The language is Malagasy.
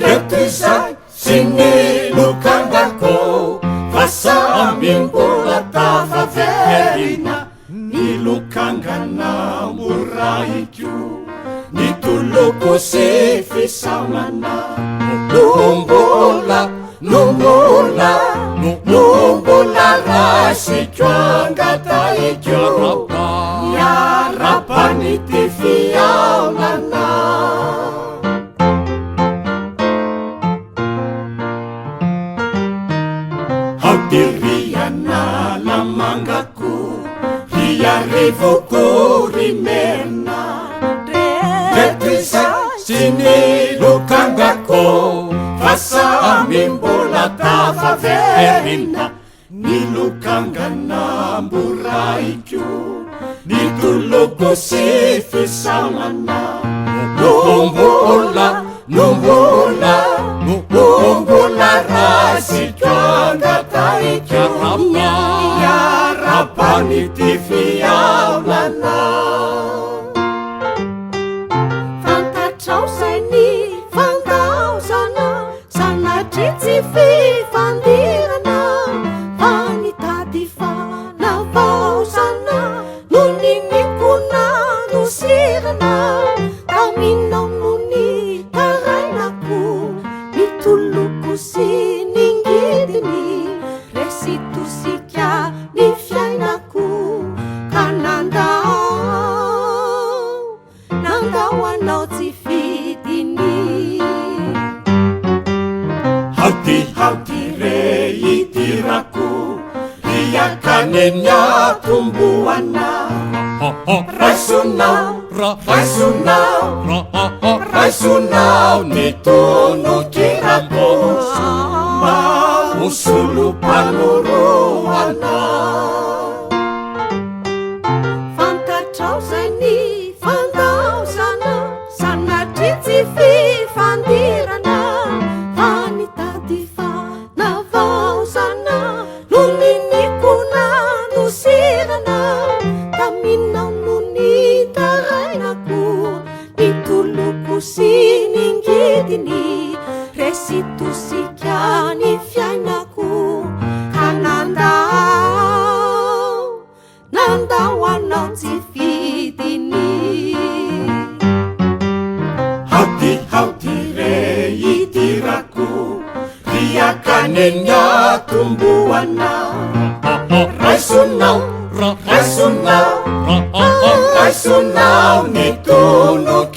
Letizay sy ny lokangako vasa amimbola tafaverina ny lokangana moraiko ny toloko sy fisamana nombola rasiko angataiko miarapany ty fiaolana hautiriana lamangako riarivoko rimena Letizay sy ny lokangako vasa amimbola tafaverina ny lokangana moraiko ny toloko sy fisamana nombola rasiko angataiko miarapany ty fiaolana fantatrao zay ny fandaozana sanatry tsy fifandirana fa nitady fanavaozana no ninikona nosirana kaminao no ny tarainako nitoloko sy ningidiny resitosika ny fiainako ka nandao anao tsy fidiny Hauti re itirako riakaneny atomboana raisonao ny tonokirabosa mamosolo panoroana fantatrao zay ny fandaozana sanatry tsy fifandirana fa nitady fanavaozana no ninikona nosirana kaminao no ny tarainako nitoloko sy ningidiny resitosika ny fiainako ka nandao anao tsy fidiny hauti re itirako riakaneny atomboana raisonao ny tonok